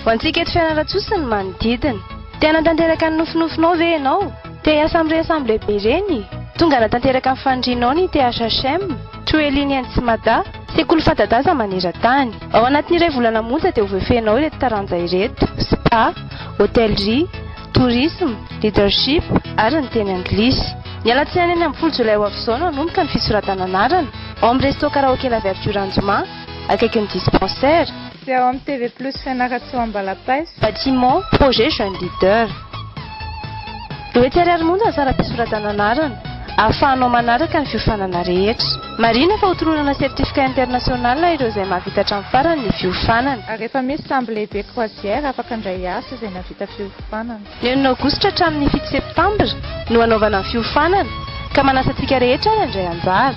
Ho antsika eto Fianarantsoa ny manodidina. Tena tanteraka ny nofinofinao ve ianao? Te hiasa amin'ny resamble be ireny? Tonga natanteraka ny fandrianao ny THM, Troeline Antsimada, sekoly fanta-daza maneran-tany. Ao anatin'iray volana monja dia ho voafehinao ireto taranja ireto: spa, hôtellerie, tourisme, leadership ary ny teny anglisy. Ny alatsinainy any amin'ny 10 Jolay ho avy izao no hanomboka ny fisoratana anarana ao amin'ny resto karaoké La Verdure Anjoma, akaiky ny dispensaire. Izay ao amin'ny TV Plus Fianarantsoa Ambalapaiso, bâtiment projet jeune leader. Ireo etsy ariary monja ny sara-pisoratana anarana, ahafahanao manaraka ny fiofanana rehetra. Marina fa ho toronana sertifika international ireo izay mahavita hatramin'ny farany ny fiofanana. Ary efa misy sambo lehibe croisière afaka indray asa izay navita fiofanana. Ny 9 aogositra hatramin'ny 7 septambra no hanaovana ny fiofanana, ka manasa antsika rehetra ny handray anjara.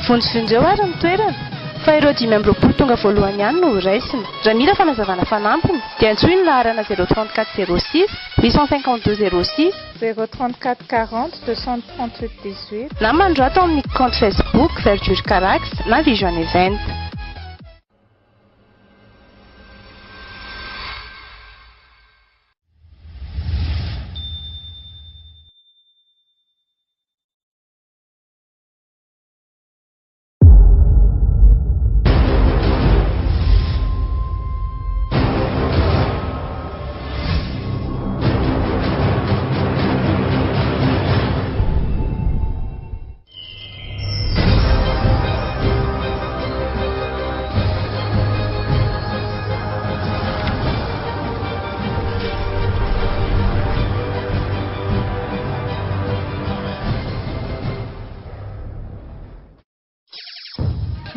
Vonjovonjeo ary ny toerana, fa ireo 5 tonga voalohany ihany no raisina. Raha mila fanazavana fanampiny dia antsoina ny laharana 034 06 852 06 034 40 238 18 na mandroata amin'ny compte Facebook Verdure Carax na Vision Event.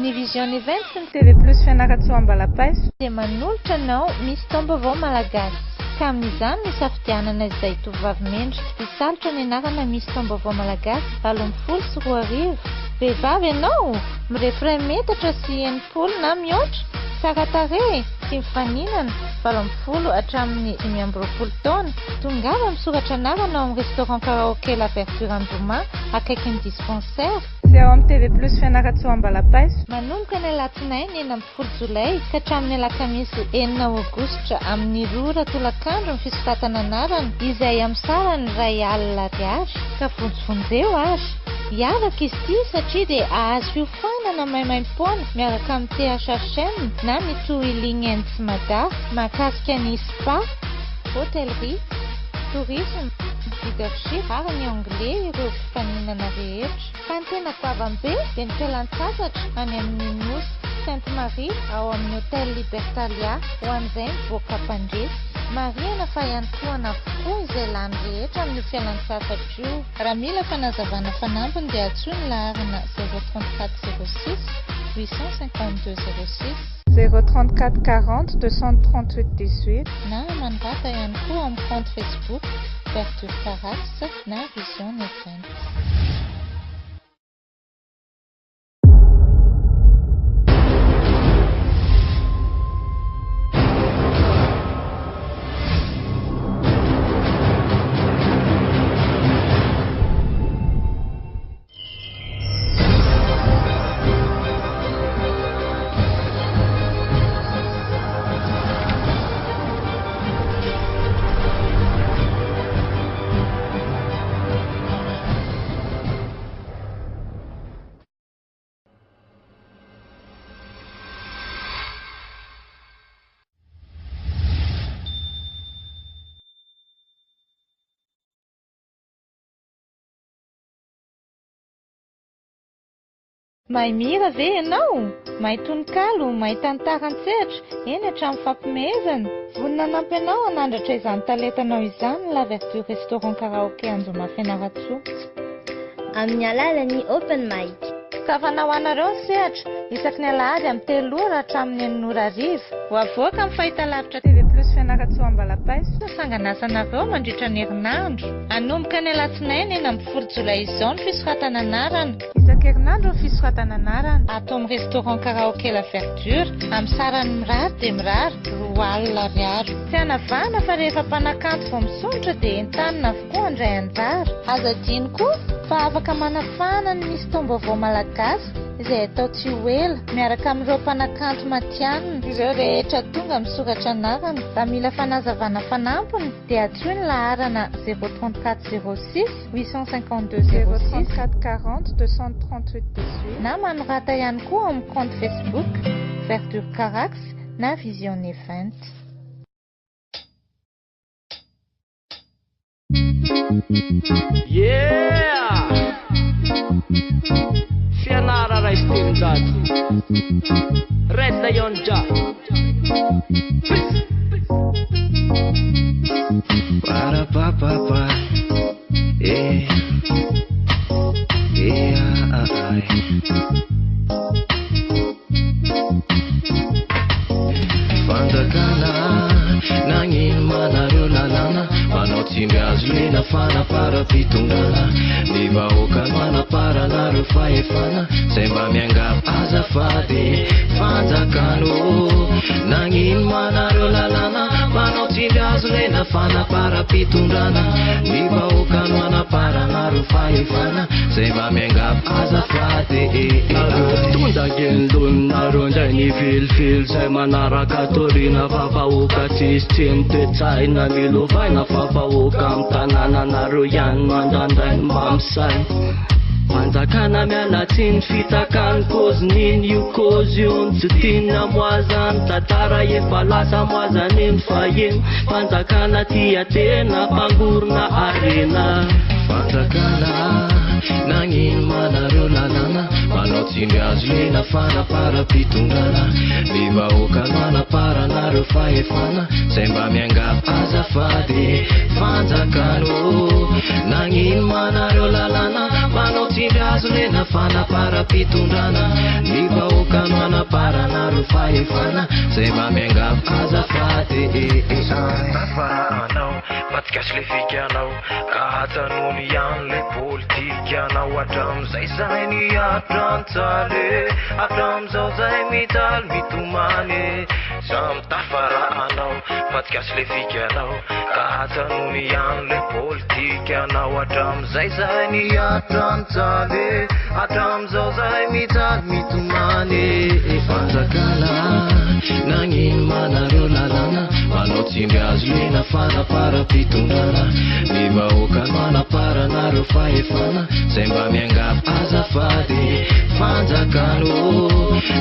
Ny Vision Event sy ny TV Plus Fianarantsoa Ambalapaiso dia manolotra anao misy taom-baovao malagasy. Ka amin'izany no safidianana izay tovovavy mendrika mpisalotra ny anarana misy taom-baovao malagasy 70 sy 20. Vehivavy ianao mirefray metatra sy 80 na mihoatra, tsara tarehy sy mifaninana 70 hatramin'ny 520 taona. Tongava misoratra anarana ao amin'ny restaurant karaoké La Verdure Anjoma, akaiky ny dispensaire. Izay ao amin'ny TV Plus Fianarantsoa Ambalapaiso. Manomboka ny alatsinainy 9 Jolay ka hatramin'ny alakamisy 4 Aogositra amin'ny 2 tolakandro ny fisoratana anarana izay amin'ny sarany R1,00 ka vonjovonjeo ary. Hiavaka izy ity satria dia ahazo fiofanana maimaimpoana miaraka amin'ny THM na ny Troeline Antsimada mahakasika ny spa, hôtellerie, tourisme, leadership ary ny anglais ireo fifaninana rehetra. Fa ny tena goavambe dia ny fialan-tsasatra any amin'ny Nosy Sainte-Marie ao amin'ny hôtel Libertalia ho an'izay mivoaka Pandresy. Marihana fa ihany koa avokoa izay lany rehetra amin'ny fialan-tsasatra io. Raha mila fanazavana fanampiny dia antsoina ny laharana 034 06 852 06 034 40 238 18 na mandrata ihany koa amin'ny compte Facebook Verdure Carax na Vision Event. Mahay mihira ve ianao? Mahay tononkalo, mahay tantara-tsehatra, eny hatramin'ny fampimehezana. Vonona nampy ianao hanandratra izany talentanao izany La Verdure Restaurant Karaoké Anjoma Fianarantsoa amin'ny alalan'ny open mic. Ka fanahoanareo ny sehatra isaky ny alahady amin'ny 3 hatramin'ny 9 ho avoaka amin'ny fahitalavitra TV Plus Fianarantsoa Ambalapaiso. Sangan'asanareo mandritra ny herinandro. Hanomboka ny alatsinainy 10 Jolay izao ny fisoratana anarana. Isan-kerinandro ny fisoratana anarana ato amin'ny restaurant karaoké La Verdure amin'ny sarany mirary dia mirary R1,00. Tsy hanavana fa rehefa mpanakanto vao misontra dia entanina avokoa andray anjara. Azo adino koa fa afaka manafana ny misy taom-baovao malagasy izay atao tsy ho ela miaraka amin'ireo mpanakanto matianina. Ireo rehetra tonga misoratra anarana raha mila fanazavana fanampiny dia atsoy ny laharana 034 06 852 06 034 40 238 18 na manorata ihany koa amin'ny compte Facebook Verdure Carax na Vision Event. Yeah! Fianara raistin-dato Resta Yonja Para pa pa pa eh ai Fandakana nangin manareo lalana manao tsimbiazo lena fana para pitongana ny vahoaka manaparanareo fahefana zay mba miangavy azafady fanjakano nangin manareo lalana manao tsimbiazo lena fana para pitondrana ny vahoaka manaparanareo fahefana zay mba miangavy azafady tondagendonareo ndray ny vilivily zay manaraka torina vahoaka tsisy tsiny toetsaina milovaina vahoaka amin'ny tanànanareo ihany mandandray ny mamosay manjakana mialatsiny fitakany kozin'iny io kozy io ny tsy tiana moazany tantara efa lasa moazaniny fahiny fanjakana tia tena mpangorona arena fanjakana nangin manareo lalana manao tsimbiazo lena fana para pitongana ny vahoaka manaparanareo fahefana zay mba miangavy azafady fanjakano nangin manareo lalana manao tsimbiazo lena fana para pitondrana ny vahoaka manaparanareo fahefana zay mba miangavy azafady tafaranao matikasy le fikanao ka hatanony ihany le politikanao hatram'izay zay ny atrantsale hatram'izao zay mitaly mitomany samy tafaranao matikasy le fikanao ka hatanony ihany le politikanao hatram'izay zay ny atrantsale hatram'izao zay mitaly mitomany fanjakana nangin manareo lalana manao tsimbiazo lena fana para pitondrana ny vahoaka manaparanareo fahefana zay mba miangavy azafady fanjakano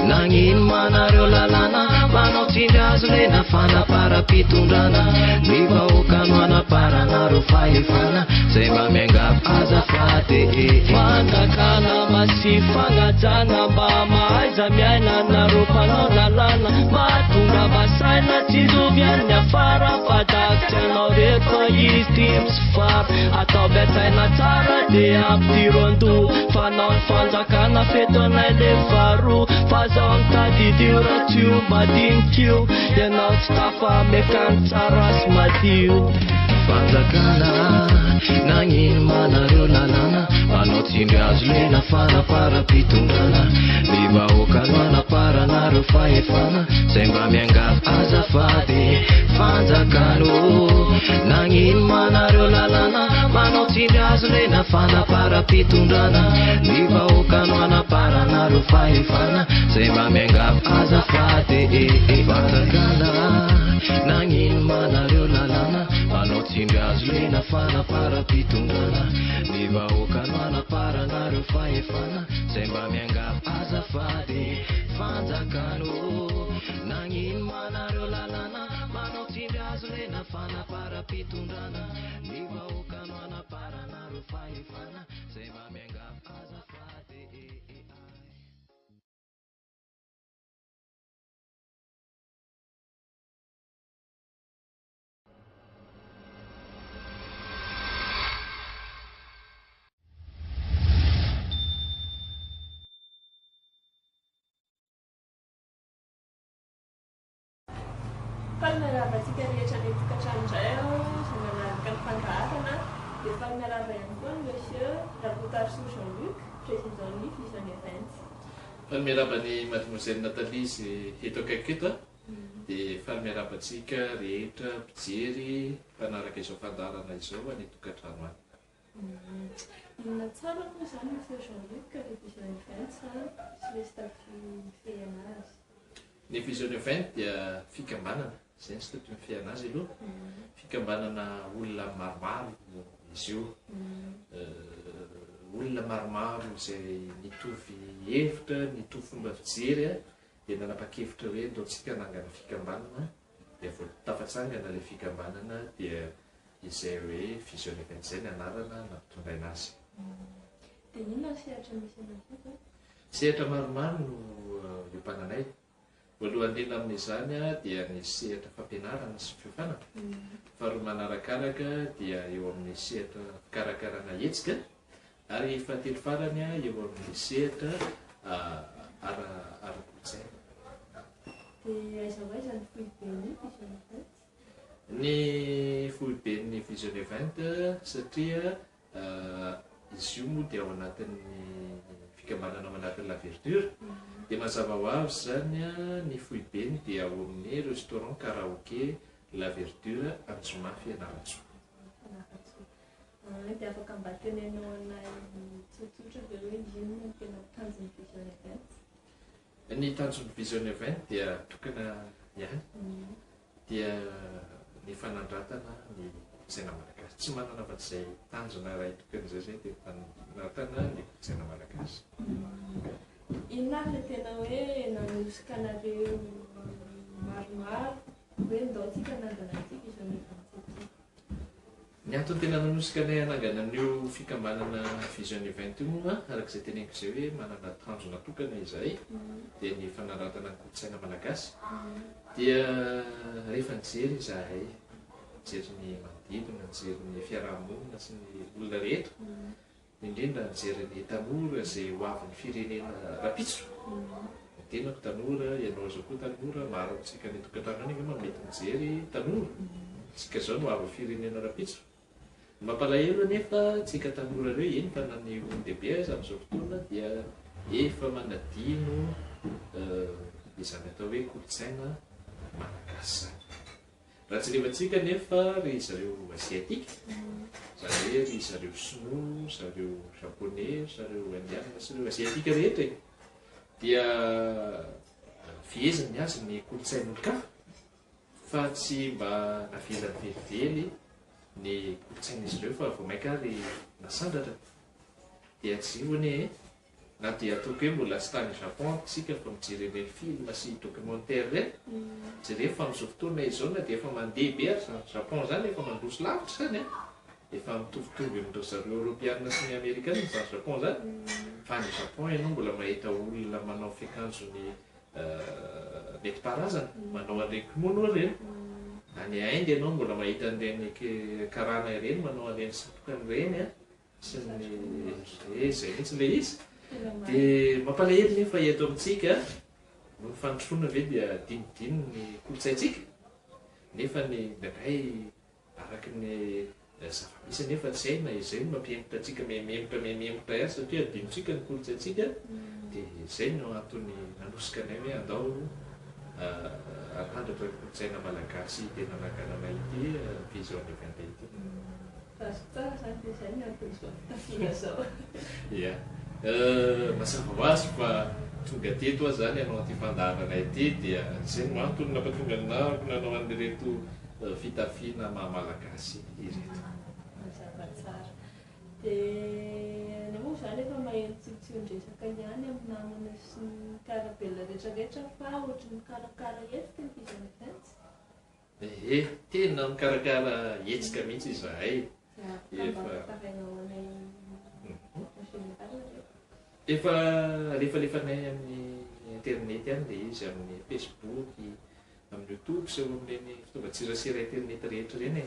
nangin manareo lalana manao tsimbiazo lena fana para pitondrana ny vahoaka manaparanareo fahefana zay mba miangavy azafady fanjakana masy fangajana mba mahaiza miaina nareo mpanao lalana mahatonga vasaina tsy zoviany afara fadakitsy anao reto fa izy timy sy fara atao betsaina tsara dia ampidiroando fanao ny fanjakana fetonay le faro fa zao nitadidio ratsio madinikio ianao tsy tafa mekany tsara sy madio fanjakana nangin manareo lalana manao tsimbiazo lena fana para pitondrana ny vahoaka manaparanareo fahefana zay mba miangavy azafady fanjakano nangin manareo lalana manao tsimbiazo lena fana para pitondrana ny vahoaka manaparanareo fahefana zay mba miangavy azafady fanjakana nangin manareo lalana manao tsimbiazo lena fana para pitondrana ny vahoaka manaparanareo fahefana zay mba miangavy azafady fanjakano nangin manareo lalana manao tsimbiazo lena fana para pitondrana ny vahoaka manaparanareo fahefana zay mba miangavy azafady Falmiaravatsika rehetra le tokantrano indray izay manaraka ny fandaharana dia falmiarava ihany koa ny monsieur Rakotarsou Jean-Luc, président-ny Vision Event. Falmiarabany mademoiselle Nathalie izay eto akaiky eto dia falmiaravantsika rehetra mpijery mpanaraka izao fandaharana izao any tokantrano any. Inona tsara moa izany ny feo Jean-Luc rehefa izy any event sy ilay statut mifehana azy. Ny vision event dia fikambanana, izay ny statut mifehana azy aloha. Fikambanana olona maromaro izy io. Olona maromaro izay nitovy hevitra, nitovy fomba fijery dia nanapa-kevitra hoe ataontsika nangana fikambanana dia vao tafatsangana ilay fikambanana dia izay hoe vision event izay ny anarana nampitondraina azy. Dia inona sehatra misy an'izay? Sehatra maromaro no iopananay. Voalohany indrindra amin'izany dia ny sehatra fampianarana sy fiofana. Faharoa manarakaraka dia eo amin'ny sehatra fikarakarana hetsika ary fahatelo farany eo amin'ny sehatra ara-kolotsaina. Dia aiza ho aiza ny foiben'ny vision event? Ny foiben'ny vision event satria izy io moa dia ao anatin'ny fikambanana ao anatin'ny La Verdure. Dia mazava ho azy izany ny foibeny dia ao amin'ny restaurant karaoké La Verdure Anjoma Fianarantsoa. Dia afaka mba tenenao anay tsotsotra dia hoe inona no tena tanjon'ny vision event? Ny tanjon'ny vision event dia tokana ihany dia ny fanandratana ny kolotsaina malagasy. Tsy manana afa-izay tanjona iray tokan'izay dia fanandratana ny kolotsaina malagasy. Inona ilay tena hoe nanosika anareo maromaro hoe ndaontsika nangana ity vision event ity? Ny antony tena nanosika anay hanangana an'io fikambanana vision event io moa arak'izay teneniko izay hoe manana tanjona tokana izay dia ny fanaratana ny kolotsaina malagasy dia rehefa nijery izahay nijery ny manodidina, nijery ny fiarahamonina sy ny olona rehetra, indrindra nijery ny tanora izay ho avin'ny firenena rapitso. Ny tenako tanora, ianao zao koa tanora, maro amintsika ny tokantrano any ma mety mijery tanora. Tsika zao no avy firenena rapitso. Mampalahelo anefa tsika tanora ireo eny fa na ny olon-dehibe aza amin'izao fotoana dia efa manadino izany atao hoe kolotsaina malagasy. Raha tsy rehefantsika nefa ry zareo asiatika, izany hoe ry zareo sinoa, zareo japonais, zareo indiana sy ireo asiatika rehetra dia fihezany azy ny kolotsain'olon-kafa fa tsy mba navelany velively ny kolotsain'izy ireo fa vao maika ary nasandratra dia tsy ony na dia ataoko hoe mbola tsy tany Japon tsika fa mijery ireny film sy documentaire ireny. Jereo amin'izao fotoana izao na dia efa mandeha be ary zany Japon zany efa mandroso lavitra zany efa mitovitovy amin'ireo zareo Europeana sy ny Amerikana zany Japon zany. Fa ny Japon ianao mbola mahita olona manao fiakanjony nentim-paharazana, manao an'ireny kimono ireny. Any Inde ianao mbola mahita an'ireny karana ireny manao an'ireny satroka ireny sy ny izay mihitsy ilay izy. Dia mampalahelo nefa eto amintsika no fandrosoana ve dia dinidino ny kolotsaintsika nefa ny indray araky ny zava-misy nefa tsy haina izay no mampiembotra antsika memotra ihany satria adinotsika ny kolotsaintsika dia izay no antony nanosika anay hoe andao arandratra ny kolotsaina malagasy tena nagananay ity vision event ity. Tsara zany dia izay ny antony zao fitafiana zao. Ia. Mazava ho azy fa tonga teto aho zany ianao an'ity fandaharana ity dia izay no antony nampatonga anariko nanao an'ireto fitafiana maha-malagasy ireto. Mazava tsara. Dia ny moa izany efa maheno tsiotsion-dresaka ihany amin'ny namana sy ny karabela rehetrarehetra fa ohatry mikarakara hetsika ny vision event. Tena mikarakara hetsika mihitsy izahay. Efa rehefa-lefanay amin'ny internet ihany dia izy amin'ny Facebook, amin'ny YouTube sy amin'ny fitaovan-tserasera internet rehetra ireny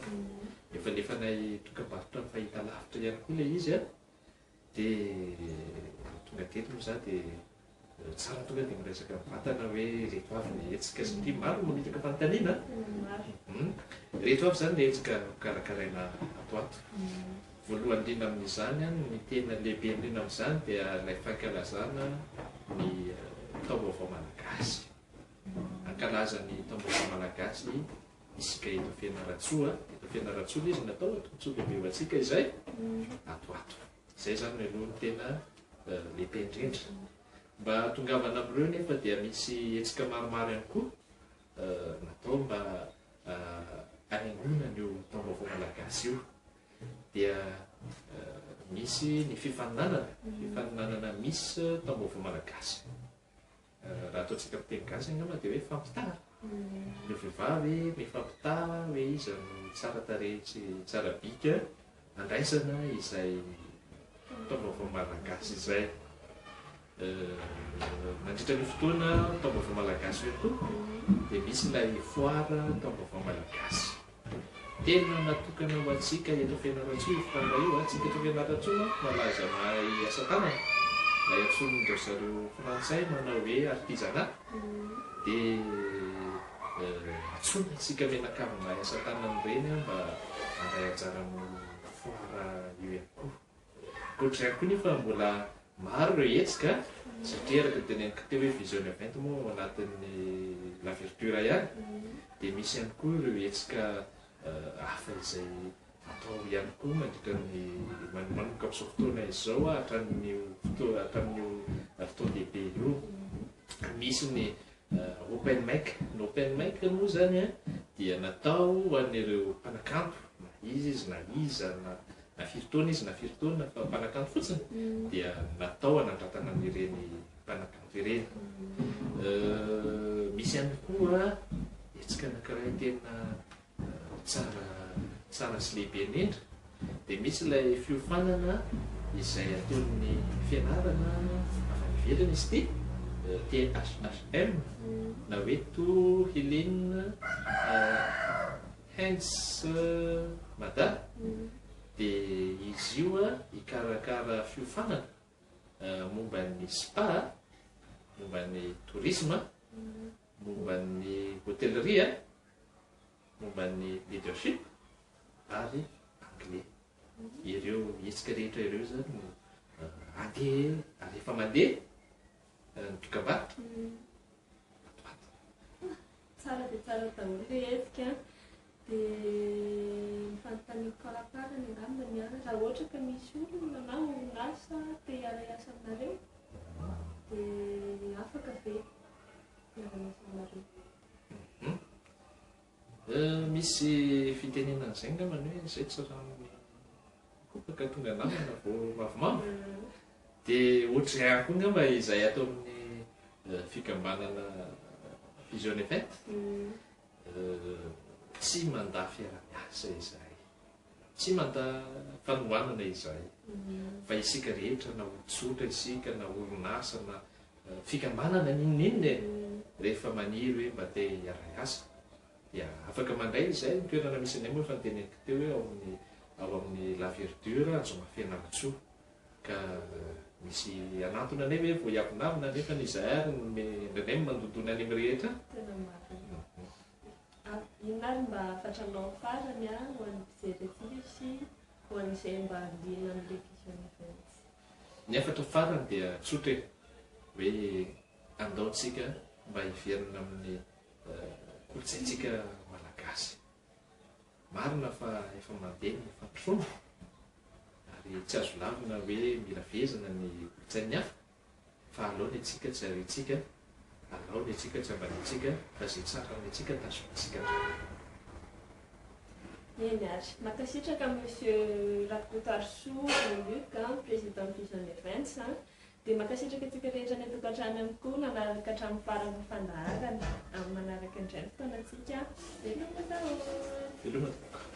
efa lefanay dokam-barotra amin'ny fahita lavitra ihany koa ilay izy dia tonga teto moa za dia tsara tonga dia miresaka vatana hoe reheto avy ny hetsika satria maro manitaka fanontaniana. Reheto avy zany ilay hetsika karakaraina atoato. Voalohany indrindra amin'izany ny tena lehibe indrindra amin'izany dia ilay fankalazana ny taom-baovao malagasy. Ankalaza ny taom-baovao malagasy isika eto Fianaratsoa eto Fianaratsoa izy natao atontsoa lehibe ho antsika izay atoato izay zany ny aloha ny tena lehibe indrindra mba tongavana amin'ireo nefa dia misy hetsika maromaro ihany koa natao mba hanaingona io taom-baovao malagasy io dia misy ny fifaninanana misy taom-baovao malagasy raha ataontsika miteny gasy angamba dia hoe fampitara ny vehivavy mifampitara hoe izy no tsara tarehy sy tsara bika andraisana izay taom-baovao malagasy izay mandritra ny fotoana taom-baovao malagasy hoe koa dia misy ilay foara taom-baovao malagasy tena natokana ho antsika eto Fianaratsoa foara io antsika eto Fianaratsoa malaza mahay asa tanana ilay antsonondreo zareo frantsay manao hoe artisanat dia antsona isika menakavy mahay asa tanana ireny mba handray anjara amin'ny foara io ihany koa koatr'izay koa nefa mbola maro ireo hetsika satria araka teneniko teo hoe vision event moa anatin'ny la verdure ihany dia misy ihany koa ireo hetsika hafa izay atao ihany koa mandritra ny manomanoka amin'izao fotoana izao hatramin'io fotoan-dehibe io misy ny open mic ny open mic moa zany dia natao ho an'ireo mpanakanto na izy na iza na firy izy na firy taona fa mpanakanto fotsiny dia natao hanandratana n'ireny mpanakanto ireny misy ihany koa hetsika anankiray tena tsara sy lehibe indrindra dia misy ilay fiofanana izay ataon'ny fianarana avy ivelany izy ty THM na hoe to Helene Hans Mada dia izy io hikarakara fiofanana momba ny spa momba ny tourisme momba ny hotellerie momba ny leadership ary anglais ireo hetsika rehetra ireo zany andeha ary efa mandeha ny dokam-barotra tsara dia tsara daholo ilay hetsika dia mifanontaniako karakarany angamba ny ara raha ohatra ka misy olona na orinasa te hiara-iasa aminareo dia afaka ve hiara-iasa aminareo misy fitenenana izay angambany hoe izay tsara kopaka tonga namana vao mavomavo dia ohatr'izay ihany koa angamba izay atao amin'ny fikambanana vision event tsy manda fiara-miasa izay tsy manda fanohanana izay fa isika rehetra na olotsotra isika na orinasa na fikambanana ninninina rehefa maniry hoe mba te hiara-iasa dia afaka mandray izay ny toerana misy anay moa efa niteneniko teo hoe ao amin'ny la verdure azoma Fianaratsoa ka misy anatona anay hoe vao hiavinavina nefa izay ary ndranay mandodona any amin'ny rehetra tena marina inona ary mba fatranao farany ho an'ny mpijery sy ho an'izay mba liana amin'ilay vision event ny afatra farany dia tsotra hoe andaontsika mba hiverina amin'ny kolotsaintsika malagasy marina fa efa mandeha ny fampisoana ary tsy azo lavina hoe mila vezana ny kolotsain'ny hafa fa alaony atsika tsy arintsika alaony atsika tsy ambanitsika fa zay tsara ny atsika tazomatsika eny ary makasitraka monsieur Rakotarso Luc président vision events dia makasitraka atsika rehetra ny atokantrano ihany koa nanaraka hatramin'ny farany fandaharana amin'ny manaraka indray fotoanatsika veloma daholo veloma tokoa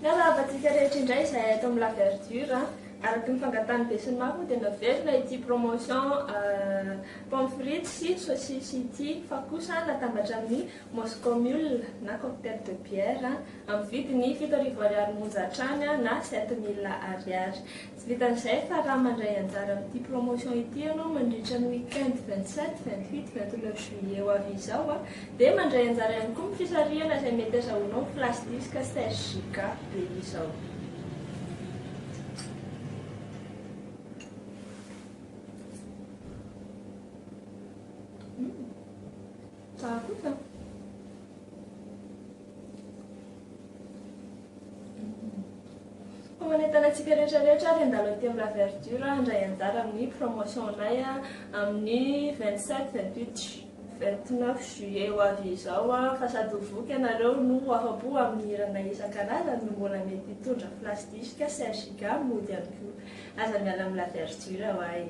miarahaba atsika rehetra indray izay ato amin'ny la verdure araky ny fangatany be sy ny maro dia navelona ity promotion pomme frites sy saucisse ity fa kosa natambatra amin'ny Moscow Mule na cocktail de bière amin'ny vidiny 7,000 ariary monja hatrany na 7,000 ariary. Tsy vitan'izay fa raha mandray anjara amin'ity promotion ity ianao mandritra ny week-end 27, 28, 29 juillet ho avy izao dia mandray anjara ihany koa fisarihana izay mety azahoanao flash disk 16 giga be izao. Sakuta. Homanentanantsika rehetrarehetra ary andalo aty amin'ny La Verdure handray anjara amin'ny promotionnay amin'ny 27, 28, 29 juillet ho avy izao fa sady voky ianareo no afapo amin'ny hirana isan-karazany no mbola mety hitondra flash disk 16 giga mody ihany koa. Aza miala amin'ny La Verdure hoay.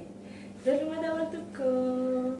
Velomany ao antoko.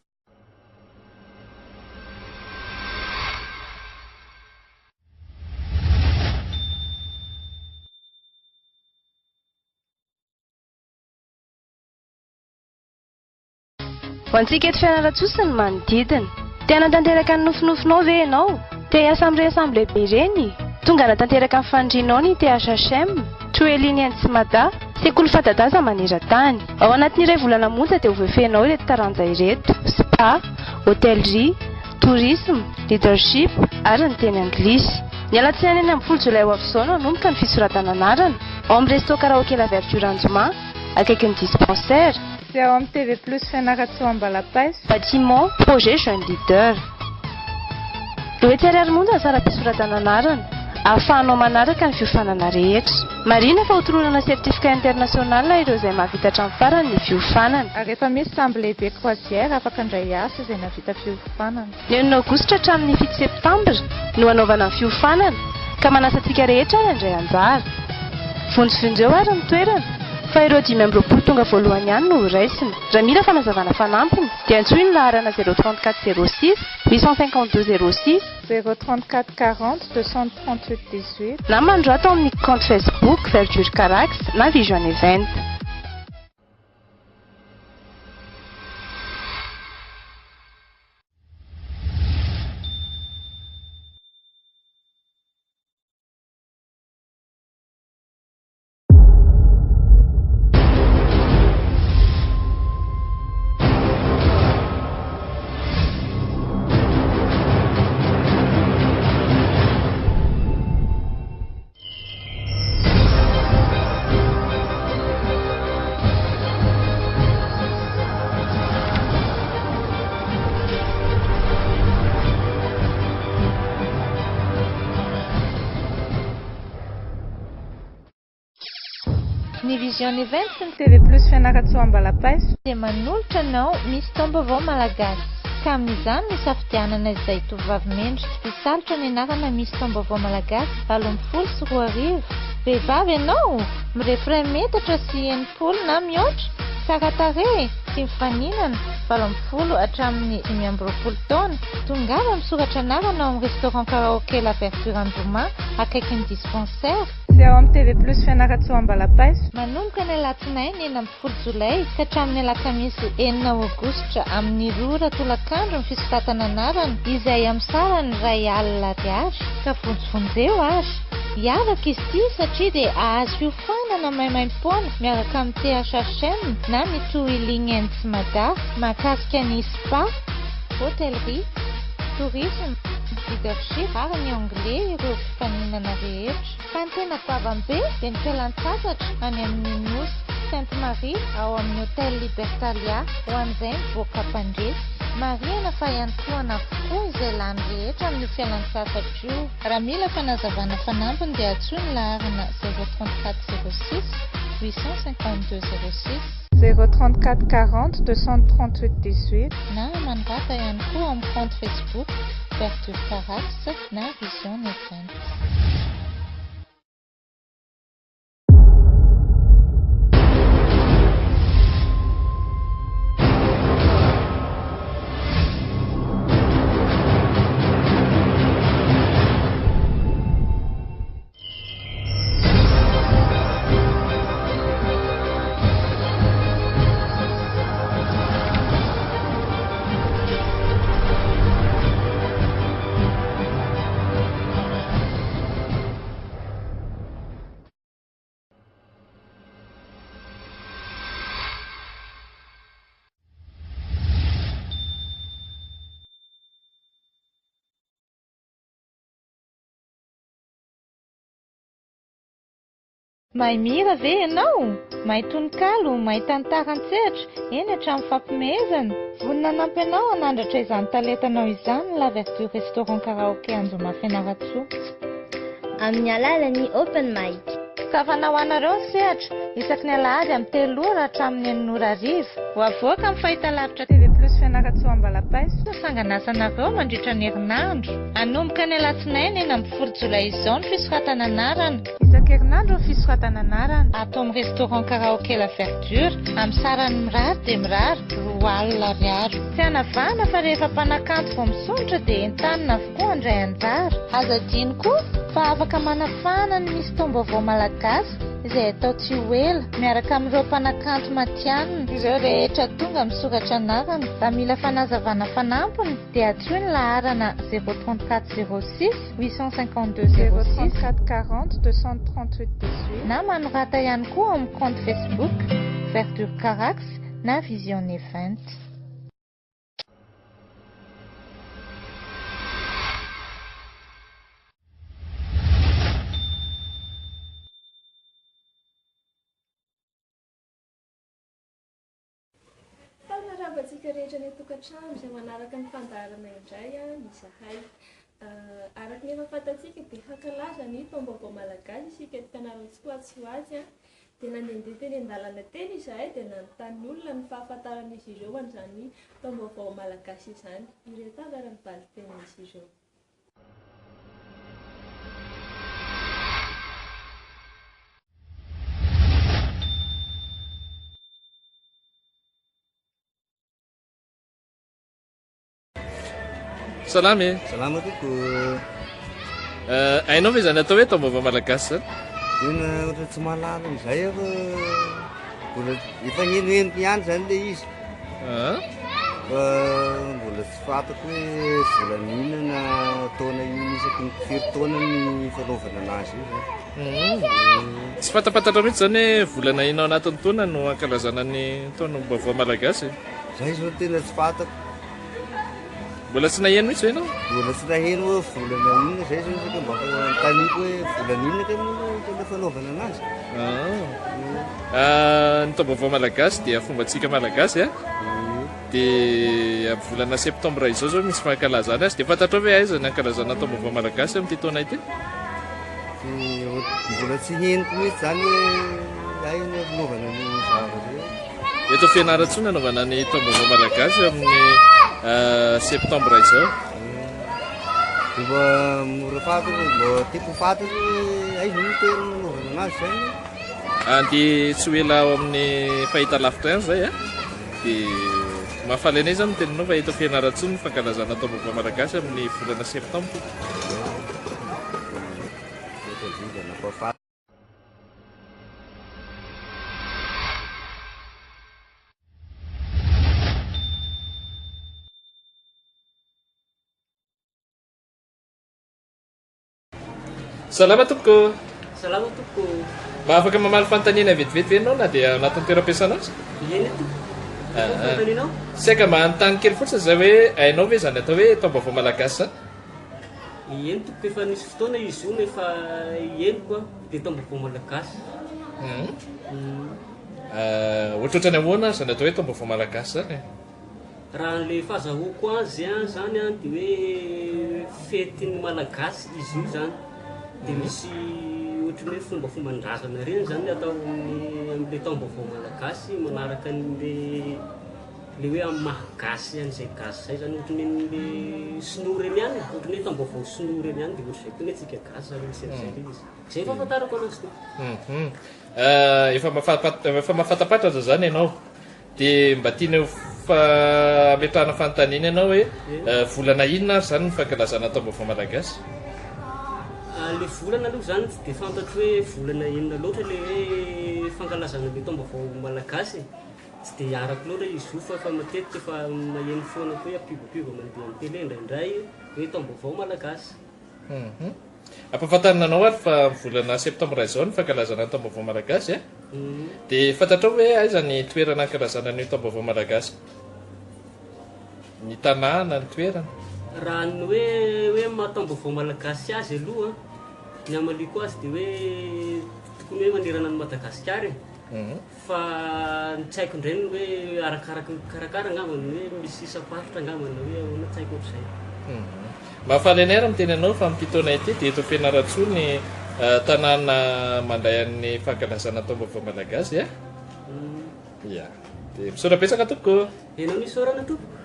Ho antsika eto Fianarantsoa ny manodidina. Tena tanteraka ny nofinofinao ve ianao? Te hiasa amin'ny resamble lehibe ireny? Tonga natanteraka ny fandrianao ny THM, Troeline Tsimada, sekoly fanta-daza maneran-tany. Ao anatin'ny iray volana monja dia ovefenao ireto taranja ireto: spa, hôtellerie, tourisme, leadership ary ny teny anglisy. Ny alatsinainy amin'ny 10 Jolay ho avy izao no hanomboka ny fisoratana anarana ao amin'ny resto karaoke La Verdure Anjoma, akaikin'ny dispensaire. C'est à TV Plus Fianarantsoa Ambalapaisy. Bâtiment, projet jeune leader. Hoe tsy ariary monja ny sara-pisoratana anarana, ahafahanao manaraka ny fiofanana rehetra. Marina fa hotoronana certificat international ireo izay mahavita hatramin'ny farany ny fiofanana. Ary efa misy sambo lehibe croisière afaka indray asa izay navita fiofanana. Ny 9 aogositra hatramin'ny 7 septambra no hanaovana ny fiofanana ka manasa antsika rehetra ary handray anjara. Vonjovonjeo ary ny toerana fa ireo 5 tonga voalohany ihany no raisina. Raha mila fanazavana fanampiny dia antsoina ny laharana 034 06 852 06 034 40 238 18 na mandroato amin'ny compte Facebook Verdure Carax na Vision Event. Ny Vision Event sy ny TV Plus Fianarantsoa Ambalapaisy dia manolotra anao misy taom-baovao malagasy. Ka amin'izany ny safidianana izay tovovavy mendrika mpisalotra ny anarana misy taom-baovao malagasy 70 sy 20. Vehivavy ianao mirefray metatra sy 80 na mihoatra, tsara tarehy, tia mifaninana, 70 hatramin'ny 520 taona. Tongava misoratra anarana ao amin'ny restaurant karaoke La Verdure Anjoma, akaikin'ny dispensaire. C'est à TV Plus Fianarantsoa Ambalapaisy. Manomboka ny alatsinainy 9 Jolay ka hatramin'ny alakamisy 4 Aogositra amin'ny 2 ratolakandro ny fisoratana anarana izay amin'ny sarany 1,00 ariary ka vonjovonjeo ary. Hiavaka izy ity satria dia ahazo fiofanana maimaim-poana miaraka amin'ny THM na ny Troeline Tsimada mahakasika ny spa, hôtellerie, tourisme, leadership ary ny anglais ireo fifaninana rehetra. Fa ny tena bavam-be dia ny fialan-tsasatra any amin'ny Nosy Sainte-Marie ao amin'ny hôtel Libertalia ho an'izay mivoaka Pandresy. Marihana fa iantoana avokoa izay lany rehetra amin'ny fialan-tsasatra io. Raha mila fanazavana fanampiny dia antsoina ny laharana 034 06 852 06 034 40 238 18 na mandraka ihany koa amin'ny compte Facebook Verdure Carax na Vision Event. Mahay mihira ve ianao? Mahay tononkalo, mahay tantara an-tsehatra, eny hatramin'ny fampimehezana. Vonona nampy anao hanandratra izany talentanao izany la Vertu Restaurant Karaoké Anjoma Fianarantsoa. Amin'ny alalan'ny open mic. Safanao anareo ny sehatra isaky ny alahady amin'ny 3 ora hatramin'ny 9 ora hariva. Ho avoaka amin'ny fahitalavitra TV Plus Fianarantsoa Ambalapaiso. Sanganasanareo mandritra ny herinandro. Anomboka ny alatsinainy eny amin'ny 10 Jolay izao ny fisoratana anarana. Isan-kerinandro ny fisoratana anarana. Atao amin'ny restaurant karaoké La Verdure, amin'ny sarany mirary dia mirary, 2 alina ariary. Tsy hanavana fa rehefa mpanakanto vao misontra dia entanina avokoa andray anjara. Azo adino koa fa afaka manafana ny misy taom-baovao malagasy izay atao tsy ho ela miaraka amin'ireo mpanakanto matianina. Ireo rehetra tonga misoratra anarana. Raha mila fanazavana fanampiny dia atsoy ny laharana 034 06 852 06 034 40 238 18 na manorata ihany koa amin'ny compte Facebook Verdure Carax na Vision Event. Rabantsika rehetra ny tokantrano izay manaraka ny fandaharana indray izahay. Araka ny efa fantatsika dia hankalaza ny taom-baovao malagasy isika mpianarantsika ho azy ho azy dia nandehandeha teny an-dalana teny izahay dia nanontany olona ny fahafantaran'izy ireo an'izany taom-baovao malagasy izany. Ireto avy ary ny valitenin'izy ireo. Salamy. Salama koko. Ainao ve zany atao hoe taom-baovao malagasy zany? Tena ohatra tsy mahalala izay fa mbola efa henohenoko ihany zany le izy. Fa mbola tsy fantako hoe volana inona na taona ino isaky ny firy taona ny fanaovana anazy io. Tsy fantapantatra mihitsy zany hoe volana ino anatin'ny taona no ankalazana ny taom-baovao malagasy. Zay zao tena tsy fantako. Mbola tsy naheno mihitsy ianao? Mbola tsy naheno hoe volana inona zay zao isaka mba taniko hoe volana inona ka moa tena fanaovana anazy. Ny taom-baovao malagasy dia fombantsika malagasy dia amin'ny volana septambra izao zao misy fankalazana azy. Dia fantatrao hoe aiza ny ankalazana taom-baovao malagasy amin'ity taona ity? Mbola tsy henoko mihitsy zany hoe aina fanaovana ny zavatra io. Eto Fianarantsoa nanaovana ny taom-baovao malagasy amin'ny septambra izao. Mba mora fantako, mba tiako fantako hoe aiza ny toerana nanaovana anazy zany. Andeha tsy ho ela ao amin'ny fahitalavitra ihany zay dia mahafaly anay zany teninao fa eto Fianarantsoa ny fankalazana taom-baovao malagasy amin'ny volana septambra. Salama tompoko. Salama tompoko. Mba afaka mamaly fanontaniana vetivety ve ianao na dia anatin'ny toeram-piasana azy? Eny to. Fanontanianao? Saika manontany kely fotsiny zay hoe ainao ve zany atao hoe taom-baovao malagasy zany? Eny tompoko efa nisy fotoana izy io nefa eny koa dia taom-baovao malagasy. Ohatrohatra ny ahoana zany atao hoe taom-baovao malagasy zany? Raha le fahazahoako azy zany dia hoe fetin'ny malagasy izy io zany. Dia misy ohatran'ny hoe fombafomban-drazana reny zany atao amin'ilay taom-baovao malagasy manaraka le hoe amin'ny mahagasy an'izay gasy zay zany ohatran'ny le sinoa reny ihany ohatran'ny hoe taom-baovao sinoa reny ihany dia ohatr'izay koa ny tsika gasy zany miserisery izy. Zay fahafantarako anazy to. Efa mahafatapatra zany ianao dia mba tiana fametrahana fanontaniana ianao hoe volana inona zany ny fankalazana taom-baovao malagasy? Le volana aloha zany tsy dia fantatro hoe volana inona loatra le hoe fankalazana le taom-baovao malagasy. Tsy dia arako loatra izy io fa matetika efa maheno foana koa hoe ampivapivy mandeha amin'ny télé indraindray hoe taom-baovao malagasy. Ampahafantarina anao ary fa volana septambra izao ny fankalazana ny taom-baovao malagasy dia fantatrao hoe aiza ny toerana ankalazana ny taom-baovao malagasy? Ny tanàna, ny toerana? Raha ny hoe maha taom-baovao malagasy azy aloha ny amaliko azy dia hoe tokony hoe manirana ny Madagasikara fa ny tsy haiko indray hoe arakaraky karakara angambany hoe misy saparotra angambany hoe ahoana tsy haiko ohatr'izay. Mahafaly anay raha miteny anao fa mipitoana ity dia eto Fianaratsoa ny tanàna mandray amin'ny fankalazana taom-baovao malagasy a. Ia. Dia misaotra betsaka tompoko. Ianao misy saorana tompoko?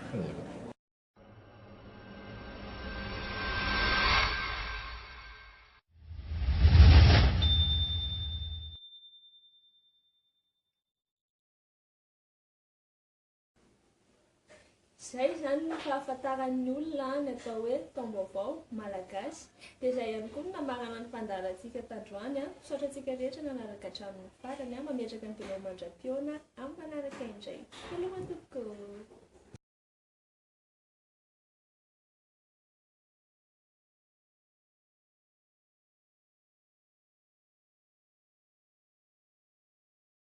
Izay zany ny fahafantaran'ny olona ny atao hoe taom-baovao malagasy. Dia izay ihany koa no namarana ny fandaharantsika tandroany a. Misaotra antsika rehetra nanaraka hatramin'ny farany a, mametraka ny tena mandram-piona amin'ny manaraka indray. Taloha tompoko.